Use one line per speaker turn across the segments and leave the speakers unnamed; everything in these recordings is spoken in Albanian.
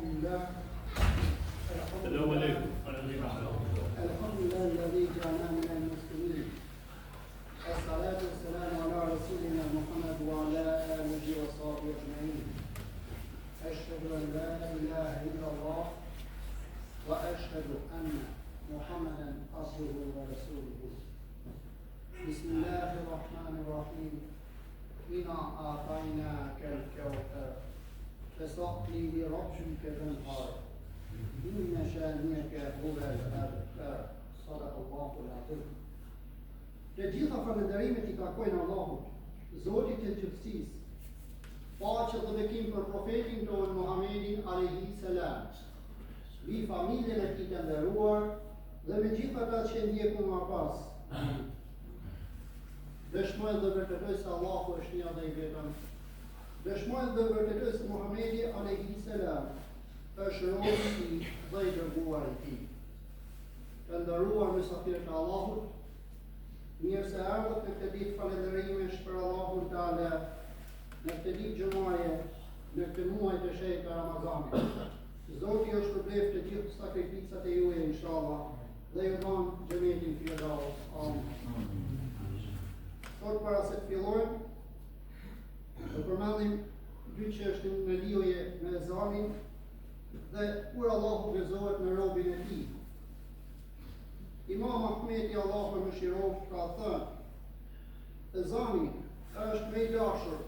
لله
السلام عليكم.
الحمد لله الذي جعلنا من المسلمين. الصلاة والسلام على رسولنا محمد وعلى آله وصحبه أجمعين. أشهد أن لا إله إلا الله وأشهد أن محمدا عبده ورسوله. بسم الله الرحمن الرحيم. إنا أعطيناك الكوثر فصل لربك وانحر إن شانئك هو الأبتر. صدق الله العظيم. Të gjitha falënderimet i takojnë Allahut, Zotit të gjithësisë. Paqe dhe bekim për profetin tonë Muhammedin alayhi salam, mbi familjen e tij të nderuar dhe me gjithë ata që ndjekun më pas. Dëshmoj dhe vërtetoj se Allahu është një dhe i vetëm. Dëshmoj dhe vërtetoj se Muhammedi alayhi salam është robi i tij dhe i dërguar i tij. Të nderuar mysafirë të Allahut, mirë se ardhët në këtë ditë falënderimesh për Allahun Teala, në këtë ditë gjumaje, në këtë muaj të shenjtë të Ramazanit. Zoti është shpërblet të gjithë sakrificat e juaja inshallah dhe ju dhon xhenetin firdaus. Amin. Sot para se të fillojmë, do përmendim dy çështje në lidhje me ezanin dhe kur Allahu gëzohet me robën e tij. Imam Ahmeti Allahu më mëshiroft ka thënë: ezani është më i dashur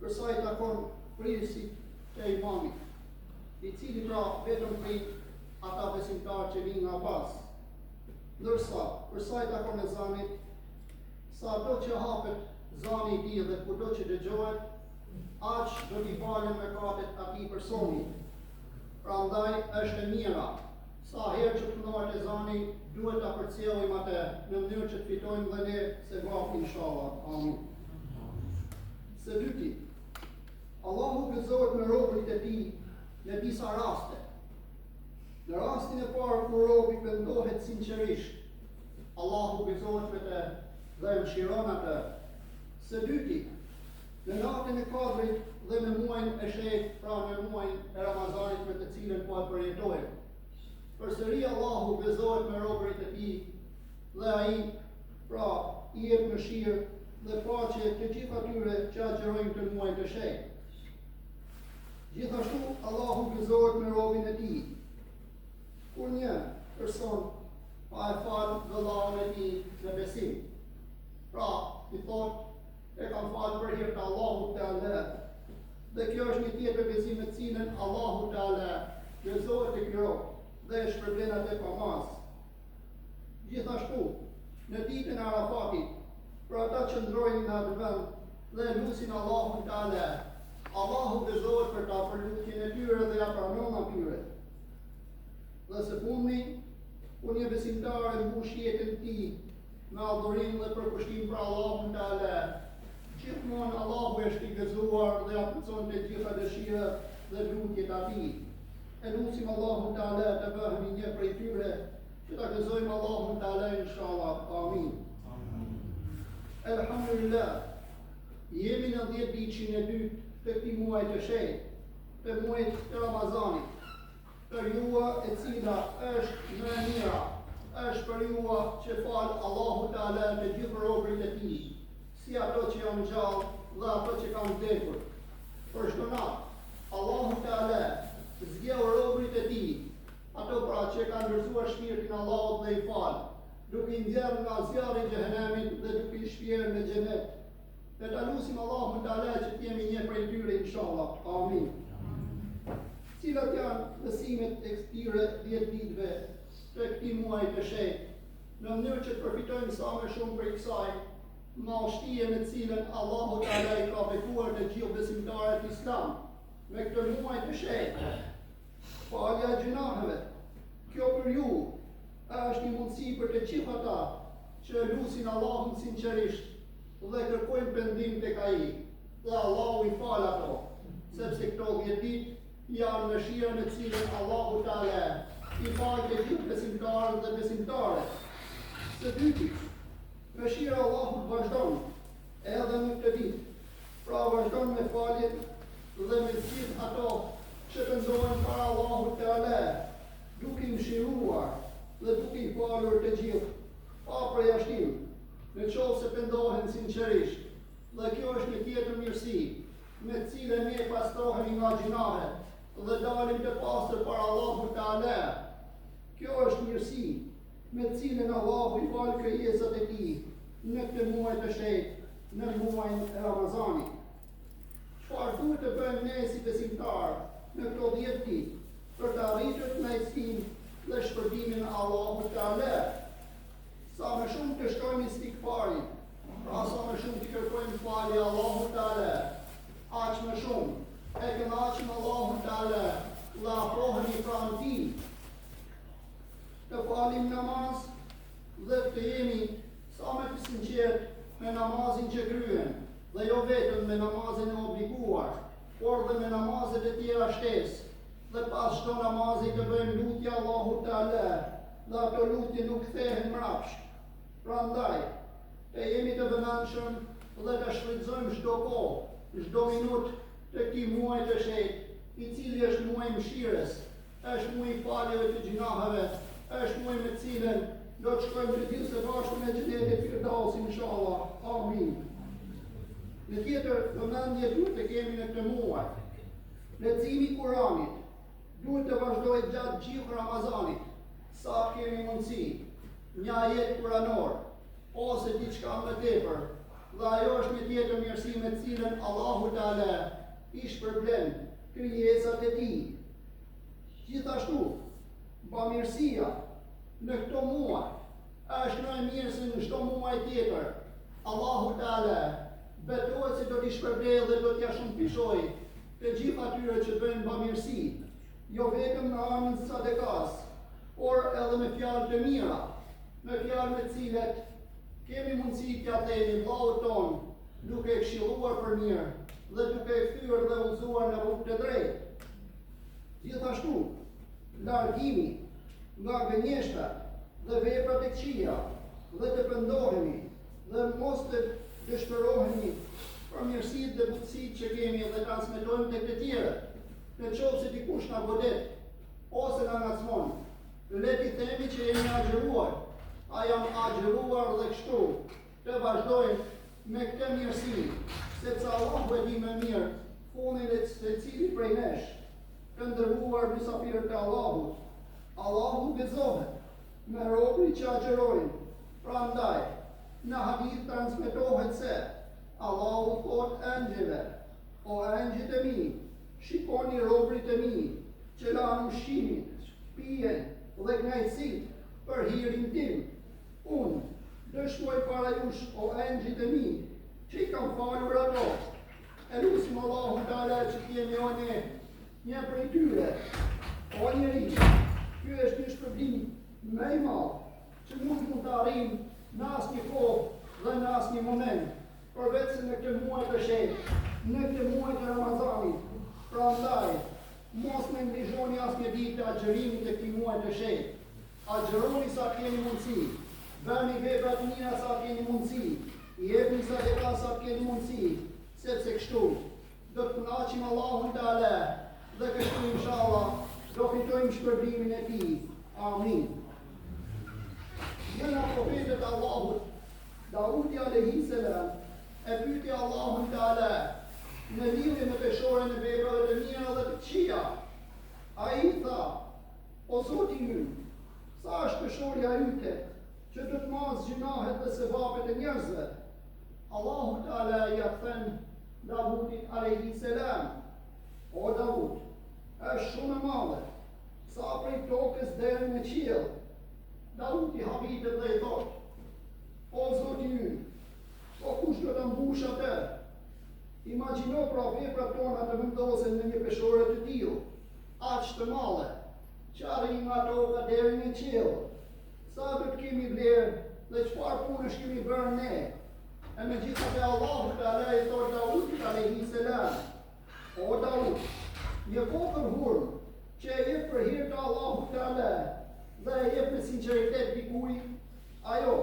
për sa i takon pririsit të imamit, i cili pra vetëm prit ata besimtarë që vinë nga pas. Ndërsa për sa i takon ezanit, sa ato që hapet zani i tij dhe kudo që dëgjohet, aq do t'i falen mëkatet atij personi. Prandaj është e mira sa herë që punohet ezani, duhet ta përcjellim atë në mënyrë që të fitojmë dhe ne sevap inshallah. Amin. Së dyti, Allahu gëzohet me robërit e tij në disa raste. Në rastin e parë kur robi pendohet sinqerisht, Allahu gëzohet me të dhe mëshiron atë. Së dyti, në natën e Kadrit dhe në muajin e shenjtë, pra në muajin e Ramazanit me të cilën po e përjetojmë, përsëri Allahu gëzohet me robërit e tij dhe ai pra i jep mëshirë dhe paqe të gjithë atyre që agjerojnë të muajin të shenjtë. Gjithashtu Allahu gëzohet me robën e tij kur një person pa e falë vëllain e tij në besim. Pra, i thotë e kam falë për hir të Allahut Teala. Dhe kjo është një tjetër besim me cilën Allahu Teala gëzohet te ky rob dhe e shpërblen atë pa mas. Gjithashtu, në ditën e Arafatit, për ata që ndrojnë në atë vend dhe lusin Allahun Teala, Allahu gëzohet për ta për lutjen e tyre dhe ja pranon atyre. Dhe së fundmi, kur një besimtar e mbush jetën e tij me adhurim dhe përkushtim për Allahun Teala, gjithmonë Allahu është i gëzuar dhe ja plotson të gjitha dëshirat dhe lutjet e tij. E lutim Allahun Teala të bëhemi një prej tyre që ta gëzojmë Allahun Teala inshallah. Amin. Elhamdulillah. Jemi në 10 ditën e dytë të këtij muaji të shenjtë, të muajit të Ramazanit. Periudha e cila është më e mira, është periudha që fal Allahu Teala të gjithë robërit e tij, si ato që janë gjallë dhe ato që kanë vdekur. Për çdo natë, Allahu Teala zgjell robërit e tij, ato pra që kanë ndërzuar shpirtin Allahut dhe i fal, duke i nxjerrë nga zjarri i xhenemit dhe duke i shpjerë në xhenet. Ne ta lutim Allahun Teala që të jemi një prej tyre inshallah. Amin. Cilat janë mësimet e këtyre 10 ditëve të këtij muaji të shenjtë, në mënyrë që të përfitojmë sa më shumë prej kësaj madhështie me cilën Allahu Teala i ka bekuar të gjithë besimtarët islam me këtë muaj të shenjtë. Falja e gjunaheve, kjo për ju është një mundësi për të gjithë ata që lusin Allahun sinqerisht dhe kërkojnë pendim tek ai, dhe Allahu i fal ato, sepse këto 10 ditë janë mëshira me cilën Allahu Teala i fal të gjithë besimtarët dhe besimtarët. Së dyti, mëshira e Allahut vazhdon edhe në këtë ditë, pra vazhdon me faljet dhe me gjithë ato që pendohen para Allahut Teala, duke i mshiruar dhe duke i falur të gjithë, pa përjashtim, në qovë se pendohen sinqerisht. Dhe kjo është një tjetër mirësi, me cilën ne pastrohemi nga gjinahet dhe dalim të pastër para Allahut Teala. Kjo është mirësi, me cilën Allahu i fal krijesat e tij në këtë muaj të shenjtë, në muajin e Ramazanit. Çfarë duhet të bëjmë ne si besimtar në këto 10 ditë për të arritur kënaqësinë dhe shpërbimin e Allahut Teala? Sa më shumë të shkojmë istikfarin, pra sa më shumë të kërkojmë falje Allahut Teala, aq më shumë e kënaqim Allahun Teala dhe afrohemi pranë tij. Të falim namaz dhe të jemi sa më të sinqert me namazin që kryen, dhe jo vetëm me namazin e obliguar, por dhe me namazet e tjera shtesë, dhe pas çdo namazi të bëjmë lutje Allahut Teala, dhe ato lutje nuk kthehen mrapsht. Prandaj, të jemi të vëmendshëm dhe të shfrytëzojmë çdo kohë, çdo minutë të këtij muaji të shenjtë, i cili është muaji i mëshirës, është muaji i faljeve të gjinaheve, është muaji me cilën do të shkojmë të gjithë së bashku në xhenetin e Firdausit, inshallah. Amin. Në tjetër vëmendje duhet të kemi në këtë muaj. Leximi i Kuranit duhet të vazhdojë gjatë gjithë Ramazanit, sa kemi mundësi, një ajet kuranor ose diçka më tepër. Dhe ajo është një tjetër mirësi me cilën Allahu Teala i shpërblen krijesat e tij. Gjithashtu, bamirësia në këto muaj është më e mirë se në çdo muaj tjetër. Allahu Teala betohet se do t'i shpërblejë dhe do t'ja shumëfishojë të gjithë atyre që bëjnë bamirësi, jo vetëm në anën e sadekas, por edhe me fjalë të mira, me fjalë me cilet kemi mundësi t'ja themi Allahut ton, duke e këshilluar për mirë dhe duke e kthyer dhe udhëzuar në rrugë të drejtë. Gjithashtu, largimi nga gënjeshtra dhe veprat e këqija dhe të pendohemi dhe mos të dëshpërohemi për mirësitë dhe butësitë që kemi dhe transmetojmë tek të tjerët. Në qoftë se dikush na godet ose na ngacmon, le t'i themi që jemi agjëruar, a jam agjëruar dhe kështu të vazhdojmë me këtë mirësi, sepse Allahu e di më mirë fundin e secili prej nesh, të ndërruar mysafirët e Allahut. Allahu gëzohet me robërit që agjërojnë. Prandaj, në hadith transmetohet se Allahu thot engjëve: o engjëjt e mi, shikoni robërit e mi që lanë ushqimin, pijen dhe kënaqësitë për hirin tim. Unë dëshmoj para jush, o engjëjt e mi, që i kam falur ato. E lutim Allahun Teala që t'jemi o ne një prej tyre. O njeri, ky është një shpërblim më i madh që nuk mund të arrijmë në asnjë kohë dhe në asnjë moment, përveç se në këtë muaj të shenjtë, në këtë muaj të Ramazanit. Prandaj, mos neglizhoni asnjë ditë të agjërimit të këtij muaji të shenjtë. Agjëroni sa keni mundësi, bëni vepra të mira sa keni mundësi, jepni sadaka sa keni mundësi, sepse kështu do të kënaqim Allahun Teala dhe kështu inshallah do fitojmë shpërblimin e tij. Amin. Njëra profetët e Allahut, Daudi alayhi salam, e pyeti Allahun Teala në lidhje me peshorën e veprave të mira dhe të këqija. Ai tha: o Zoti ynë, sa është peshorja yte që do të mas gjinahet dhe sevapet e njerëzve? Allahu Teala ja thënë Davudit alayhi salam: o Davud, është shumë e madhe, sa prej tokës deri në qiell. Daudi habitet dhe i thot: o Zoti ynë, po kush do ta mbush atë? Imagjino pra veprat tona të vendosen në një peshore të tillë, aq të madhe, që arrin nga toka deri në qiell. Sa do të kemi vlerë dhe çfarë punësh kemi bërë ne? E megjithatë Allahu Teala i thot Daudit alayhi salam: o Daud, një vogël hurm që e jep për hir të Allahut Teala dhe e jep me sinqeritet dikujt, ajo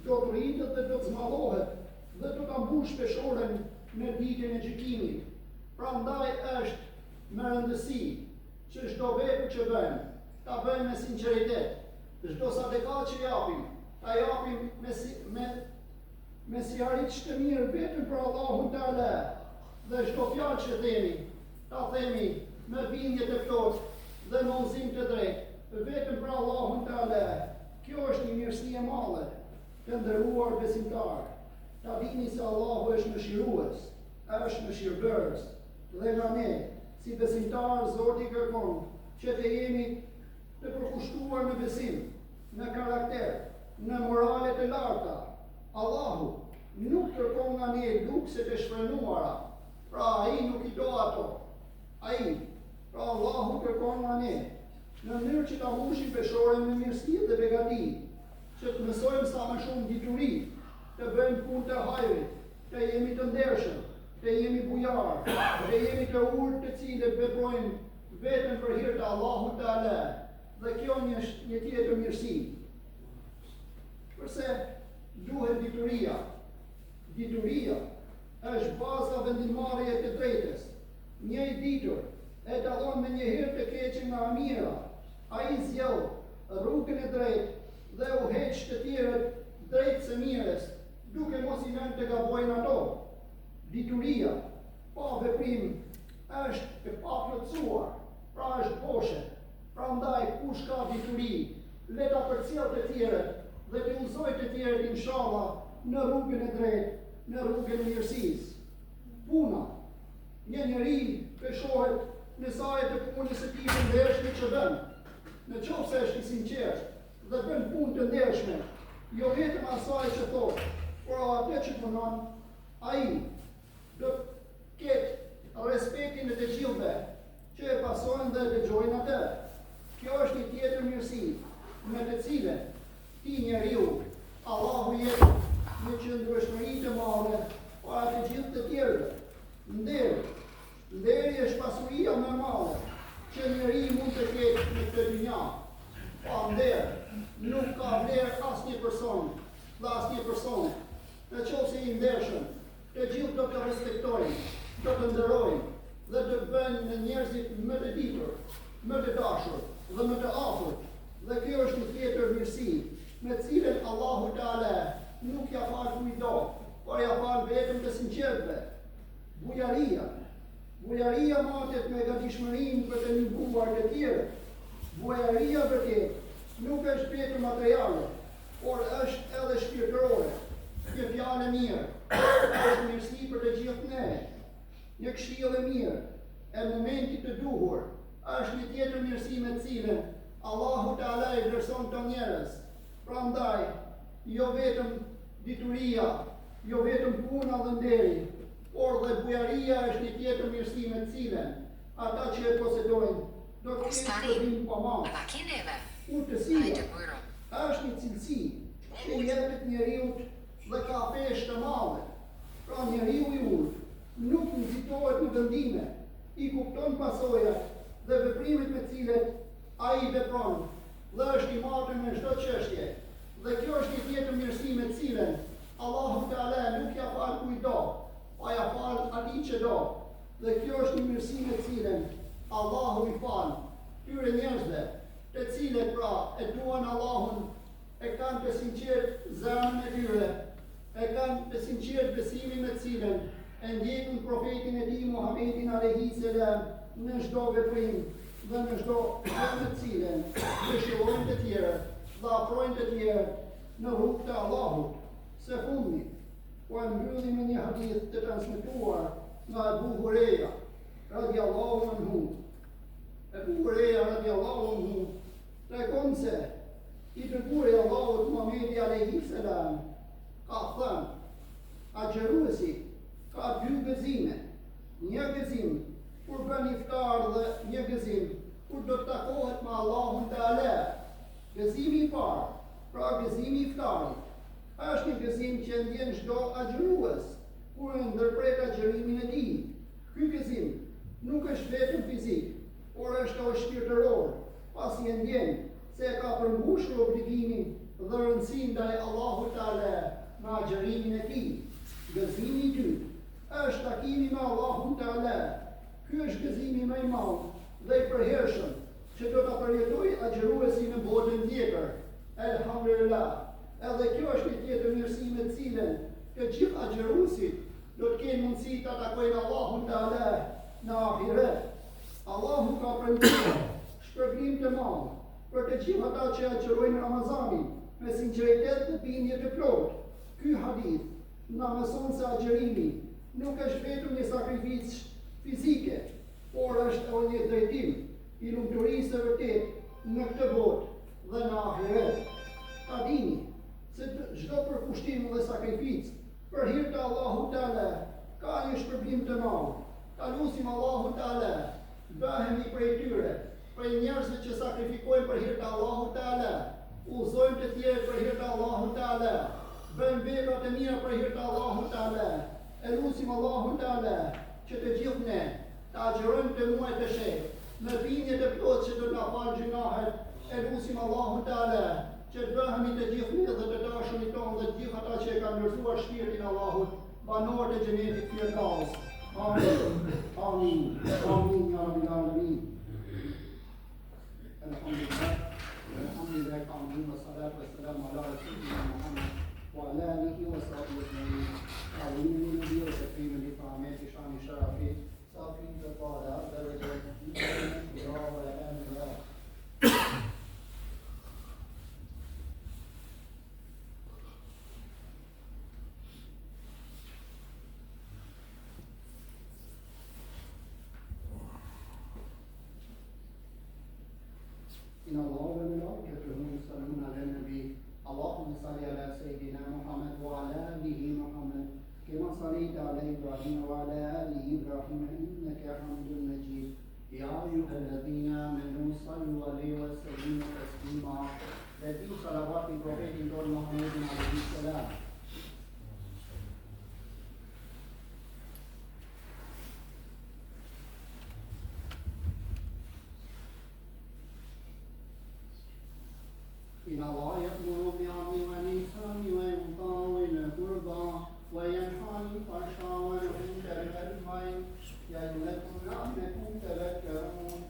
do të rritet dhe do të zmadhohet dhe do ta mbush peshorën në ditën e gjykimit. Prandaj është me rëndësi, që çdo vepër që bëjmë, ta bëjmë me sinqeritet. Çdo sadekat që japim, ta japim me sjarit të mirë vetëm për Allahun Teala. Dhe çdo fjalë që themi, ta themi me bindje të plotë dhe me udhëzim të drejtë, vetëm për Allahun Teala. Kjo është një mirësi e madhe të nderuar besimtar. Ta dini se Allahu është mëshirues, është mëshirbërës, dhe nga ne, si besimtar, Zoti kërkon që të jemi të përkushtuar në besim, në karakter, në morale të larta. Allahu nuk kërkon nga ne lukse të shfrenuara, pra ai nuk i do ato. Pra Allahu kërkon nga ne në mënyrë që ta mbushim peshoren me mirësi dhe begati, që të mësojmë sa më shumë dituri, të bëjmë punë të hajrit, të jemi të ndershëm, të jemi bujar, të jemi të urtë të cilët veprojnë vetëm për hir të Allahut Teala. Dhe kjo është një tjetër mirësi. Përse duhet dituria? Dituria është baza vendimmarrje të drejtës. Një i ditur e dallon me një herë të keqen nga mira. Ai zgjell rrugën e drejtë dhe u heq të tjerët drejt së mirës, duke mos i lënë të gabojnë ato. Dituria, pa veprim, është e paplotësuar, pra është boshe. Prandaj kush ka dituri, le ta përcjell të tjerët dhe të udhëzojë të tjerët inshallah në rrugën e drejtë, në rrugën e mirësisë. Puna, një njeri peshohet në sajë të punës së tij të ndershme që bën. Në qoftë se është i sinqert dhe bën punë të ndershme, jo vetëm asaj që thotë, por atë që punon, ai do ketë respektin e të gjithëve që e pasojnë dhe dëgjojnë atë. Kjo është një tjetër mirësi, me të cilën ti njeriu, Allahu jep një qëndrueshmëri të madhe para të gjithë të tjerëve. Nderi është pasuria më e madhe që njeri mund të ketë në këtë dynja. Pa nder, nuk ka vlerë asnjë person dhe asnjë person. Në qoftë se i ndershëm, të gjithë do të respektojnë, do të nderojnë dhe të bëjnë në njerëzit më të ditur, më të dashur dhe më të afërt. Dhe kjo është një tjetër mirësi, me cilën Allahu Teala nuk ja fal kujdo, por ja fal vetëm të sinqertëve. Bujaria matet me gatishmërinë për të lënguar të tjerë. Bujaria vërtet nuk është vetëm materiale, por është edhe shpirtërore. Një fjalë e mirë është mirësi për të gjithë ne. Një këshill e mirë e momentit të duhur është një tjetër mirësi me cilën Allahu Teala i vlerëson këto njerëz. Prandaj, jo vetëm dituria, jo vetëm puna dhe nderi, por dhe bujaria është një tjetër mirësi me cilën ata që e posedojnë do të kenë shpërblim pa masë. Urtësia është një cilësi që jepet njeriut dhe ka peshë të madhe. Pra njeriu i urtë nuk nxitohet në vendime, i kupton pasojat dhe veprimet me cilët ai vepron dhe është i marrë me çdo çështje. Dhe kjo është një tjetër mirësi me cilën Allahu Teala nuk ja fal kujdo, pa ja fal atij që do. Dhe kjo është një mirësi me cilën Allahu i fal tyre njerëzve, të cilët pra e duan Allahun, e kanë të sinqert zemrën e tyre, e kanë të sinqert besimin me cilën e ndjekun profetin e tij Muhamedit alayhi salam në çdo veprim dhe në çdo gjë me cilën dëshirojnë të tjerët dhe afrojnë të tjerët në rrugë të Allahut. Së fundmi, po e mbyllim me një hadith të transmetuar nga Abu Huraira radiallahu anhu. Abu Huraira radiallahu anhu tregon se i dërguari i Allahut Muhamedi alayhi salam ka thënë: agjeruesi ka dy gëzime. Një gëzim kur bën iftar dhe një gëzim kur do të takohet me Allahun Teala. Gëzimi i parë, pra gëzimi i iftarit, është një gëzim që ndjen çdo agjerues kur e ndërpret agjerimin e tij. Ky gëzim nuk është vetëm fizik, por është edhe shpirtëror, pasi e ndjen se e ka përmbushur obligimin dhe rëndësinë ndaj Allahut Teala me agjerimin e tij. Gëzimi i dytë është takimi me Allahun Teala. Ky është gëzimi më i madh dhe i përhershëm që do ta përjetoj agjëruesi në botën tjetër. Elhamdulillah. Edhe kjo është një tjetër mirësi me të cilën të gjithë agjëruesit do të kenë mundësi ta takojnë Allahun Teala në ahiret. Allahu ka premtuar shpërblim të madh për të gjithë ata që agjërojnë Ramazanin me sinqeritet dhe bindje të plotë. Ky hadith na mëson se agjërimi nuk është vetëm një sakrificë fizike, por është edhe një drejtim i lumturisë së vërtet në këtë botë dhe në ahiret. Ta dini se çdo përkushtim dhe sakrificë për hir të Allahut Teala ka një shpërblim të madh. Ta lutim Allahun Teala bëhemi prej tyre, prej njerëzve që sakrifikojnë për hir të Allahut Teala, udhëzojmë të tjerë për hir të Allahut Teala, bëjmë vepra të mira për hir të Allahut Teala. E lutim Allahun Teala që të gjithë ne të agjërojmë të muaj të shehtë me bindje të plotë që do të na falë gjunahet. E lutim Allahun Teala që të bëhemi të gjithë ne dhe të dashurit tonë dhe të gjithë ata që e kanë ndërzuar shpirtin Allahut, banorët e xhenetit Firdaus. Amin. Amin. Amin ya Rabbil Alamin. Elhamdülillah. Elhamdülillah. Amin. Ve salatu ve selamu ala Resulina Muhammed ve ala alihi ve sahbihi ecmaîn. Amin. Nebi ve tekrim li fahmet şan şerafi. Safi ve qala derece ya ve amin. إن الله وملائكته يصلون على النبي اللهم صل على سيدنا محمد وعلى آله محمد كما صليت على إبراهيم وعلى آله إبراهيم إنك حميد مجيد يا أيها الذين آمنوا صلوا عليه وسلموا تسليما الذي صلوات البروفيت محمد عليه السلام. إن الله يأمر بالعدل والإحسان وإيتاء ذي القربى وينهى عن الفحشاء والمنكر والبغي يعظكم لعلكم تذكرون